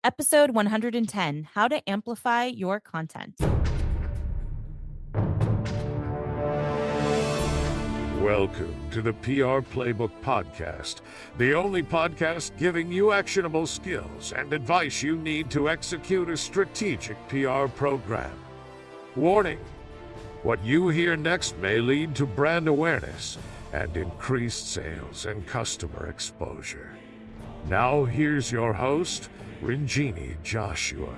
Episode 110, How to Amplify Your Content. Welcome to the PR Playbook Podcast, the only podcast giving you actionable skills and advice you need to execute a strategic PR program. Warning: what you hear next may lead to brand awareness and increased sales and customer exposure. Now here's your host, Rinjini Joshua.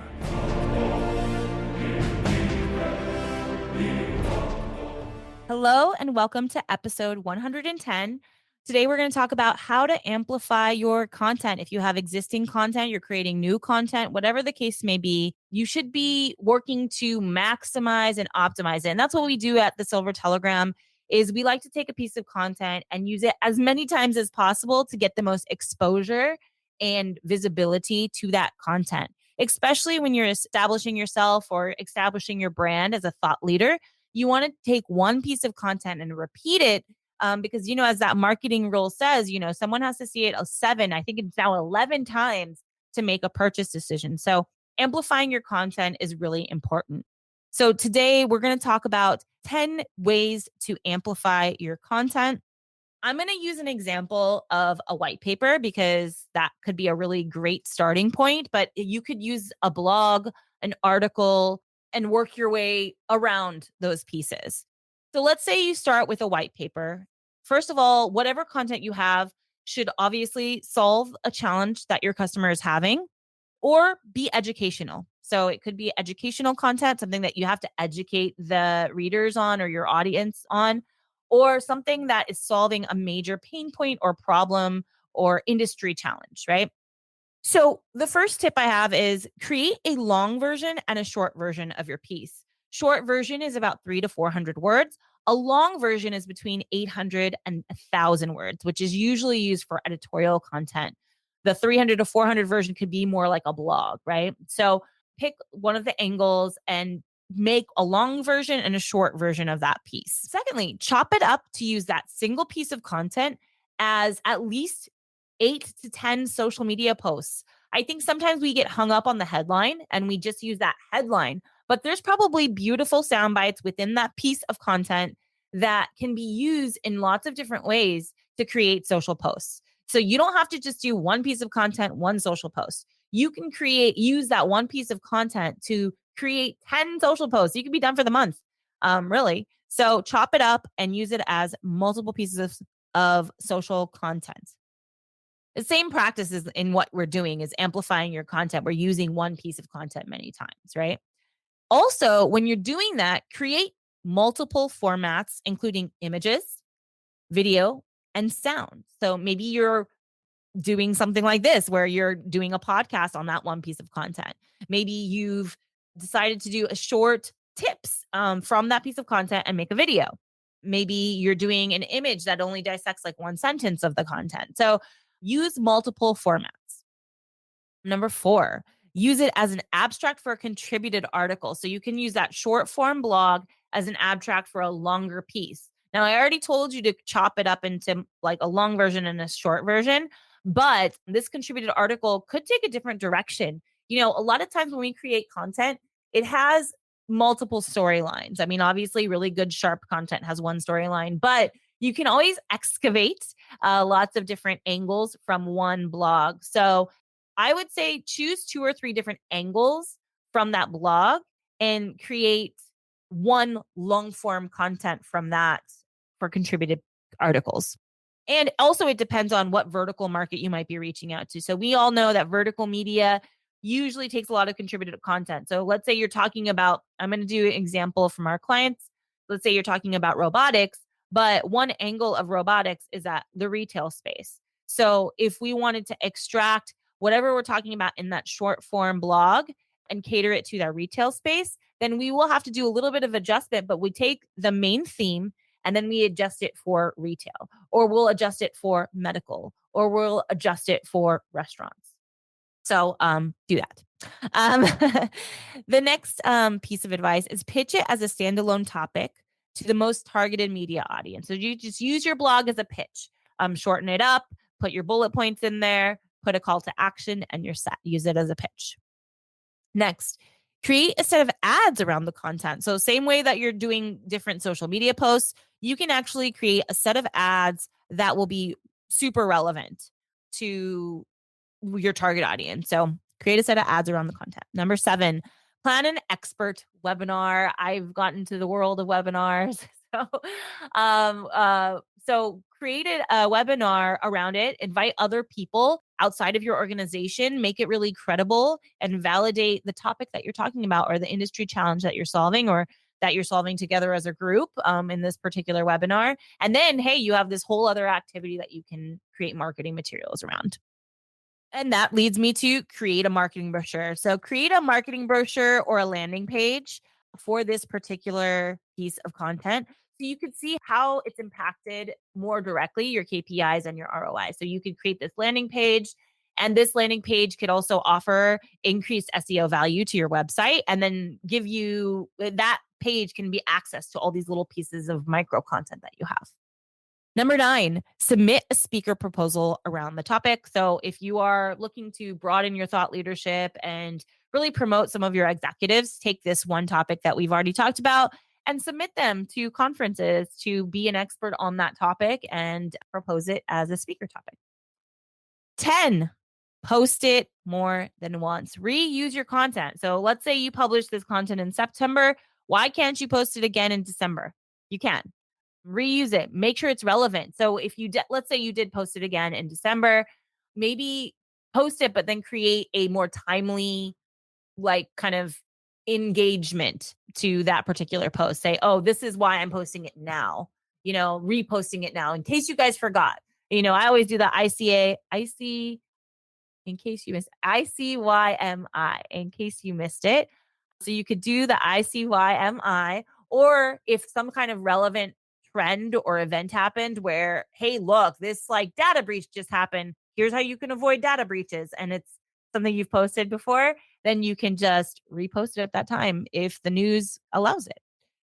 Hello and welcome to episode 110. Today we're going to talk about how to amplify your content. If you have existing content, you're creating new content, whatever the case may be, you should be working to maximize and optimize it. And that's what we do at the Silver Telegram is we like to take a piece of content and use it as many times as possible to get the most exposure and visibility to that content, especially when you're establishing yourself or establishing your brand as a thought leader. You want to take one piece of content and repeat it because, as that marketing rule says, someone has to see it 7, I think it's now 11 times to make a purchase decision. So amplifying your content is really important. So today we're going to talk about 10 ways to amplify your content. I'm going to use an example of a white paper because that could be a really great starting point, but you could use a blog, an article, and work your way around those pieces. So let's say you start with a white paper. First of all, whatever content you have should obviously solve a challenge that your customer is having or be educational. So it could be educational content, something that you have to educate the readers on or your audience on, or something that is solving a major pain point or problem or industry challenge, right? So the first tip I have is create a long version and a short version of your piece. Short version is about 300 to 400 words. A long version is between 800 and 1,000 words, which is usually used for editorial content. The 300 to 400 version could be more like a blog, right? So pick one of the angles and make a long version and a short version of that piece. Secondly, chop it up to use that single piece of content as at least 8 to 10 social media posts. I think sometimes we get hung up on the headline and we just use that headline, but there's probably beautiful sound bites within that piece of content that can be used in lots of different ways to create social posts. So you don't have to just do one piece of content, one social post. You can use that one piece of content to create 10 social posts. You can be done for the month, really. So chop it up and use it as multiple pieces of social content. The same practices in what we're doing is amplifying your content. We're using one piece of content many times, right? Also, when you're doing that, create multiple formats, including images, video, and sound. So maybe you're doing something like this where you're doing a podcast on that one piece of content. Maybe you've decided to do a short tips from that piece of content and make a video. Maybe you're doing an image that only dissects like one sentence of the content. So use multiple formats. Number 4, use it as an abstract for a contributed article. So you can use that short form blog as an abstract for a longer piece. Now, I already told you to chop it up into like a long version and a short version, but this contributed article could take a different direction. A lot of times when we create content, it has multiple storylines. I mean, obviously, really good, sharp content has one storyline, but you can always excavate lots of different angles from one blog. So I would say choose 2 or 3 different angles from that blog and create one long form content from that for contributed articles. And also it depends on what vertical market you might be reaching out to. So we all know that vertical media usually takes a lot of contributed content. So let's say you're talking about, I'm going to do an example from our clients. Let's say you're talking about robotics, but one angle of robotics is at the retail space. So if we wanted to extract whatever we're talking about in that short form blog and cater it to that retail space, then we will have to do a little bit of adjustment, but we take the main theme and then we adjust it for retail, or we'll adjust it for medical, or we'll adjust it for restaurants. So do that. The next piece of advice is pitch it as a standalone topic to the most targeted media audience. So you just use your blog as a pitch. Shorten it up, put your bullet points in there, put a call to action, and you're set. Use it as a pitch. Next, create a set of ads around the content. So same way that you're doing different social media posts, you can actually create a set of ads that will be super relevant to your target audience. So create a set of ads around the content. Number 7, plan an expert webinar. I've gotten into the world of webinars. So create a webinar around it, invite other people outside of your organization, make it really credible and validate the topic that you're talking about or the industry challenge that you're solving or that you're solving together as a group in this particular webinar. And then, hey, you have this whole other activity that you can create marketing materials around. And that leads me to create a marketing brochure. So create a marketing brochure or a landing page for this particular piece of content. So you can see how it's impacted more directly your KPIs and your ROI. So you could create this landing page, and this landing page could also offer increased SEO value to your website and then give you that page can be access to all these little pieces of micro content that you have. Number 9, submit a speaker proposal around the topic. So if you are looking to broaden your thought leadership and really promote some of your executives, take this one topic that we've already talked about and submit them to conferences to be an expert on that topic and propose it as a speaker topic. 10, post it more than once. Reuse your content. So let's say you publish this content in September. Why can't you post it again in December? You can. Reuse it, make sure it's relevant. So if you let's say you did post it again in December, maybe post it, but then create a more timely, like kind of engagement to that particular post. Say, oh, this is why I'm posting it now, reposting it now in case you guys forgot. I always do the in case you missed ICYMI in case you missed it. So you could do the ICYMI, or if some kind of relevant trend or event happened where, hey, look, this like data breach just happened. Here's how you can avoid data breaches. And it's something you've posted before, then you can just repost it at that time if the news allows it.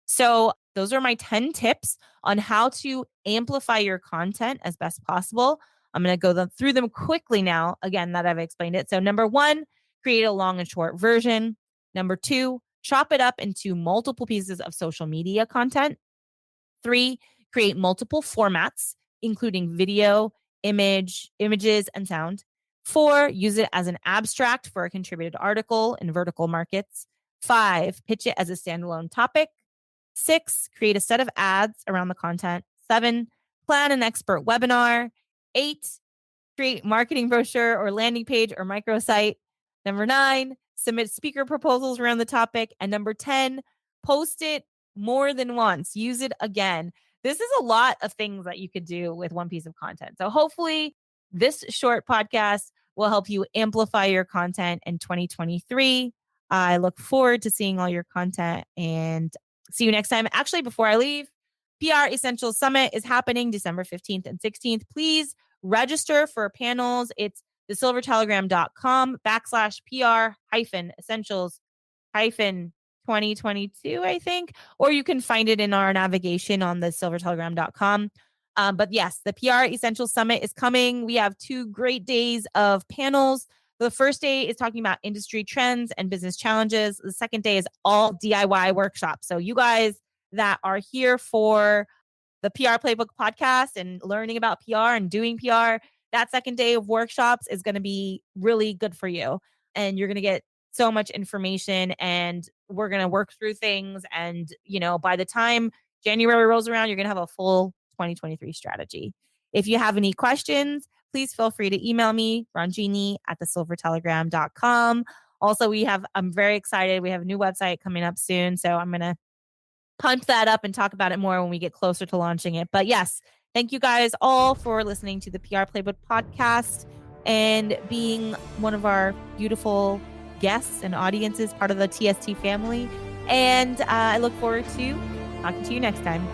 So those are my 10 tips on how to amplify your content as best possible. I'm going to go through them quickly now, again, that I've explained it. So number 1, create a long and short version. Number 2, chop it up into multiple pieces of social media content. 3, create multiple formats, including video, images, and sound. 4, use it as an abstract for a contributed article in vertical markets. 5, pitch it as a standalone topic. 6, create a set of ads around the content. 7, plan an expert webinar. 8, create marketing brochure or landing page or microsite. Number 9, submit speaker proposals around the topic. And number 10, post it more than once. Use it again. This is a lot of things that you could do with one piece of content. So hopefully this short podcast will help you amplify your content in 2023. I look forward to seeing all your content and see you next time. Actually, before I leave, PR Essentials Summit is happening December 15th and 16th. Please register for panels. It's thesilvertelegram.com/PR-essentials-2022, I think, or you can find it in our navigation on the silvertelegram.com. But yes, the PR Essentials Summit is coming. We have 2 great days of panels. The first day is talking about industry trends and business challenges. The second day is all DIY workshops. So you guys that are here for the PR Playbook podcast and learning about PR and doing PR, that second day of workshops is going to be really good for you. And you're going to get so much information, and we're going to work through things. And, by the time January rolls around, you're going to have a full 2023 strategy. If you have any questions, please feel free to email me, ranjini@thesilvertelegram.com. Also, I'm very excited. We have a new website coming up soon. So I'm going to punch that up and talk about it more when we get closer to launching it. But yes, thank you guys all for listening to the PR Playbook podcast and being one of our beautiful guests and audiences, part of the TST family. And I look forward to talking to you next time.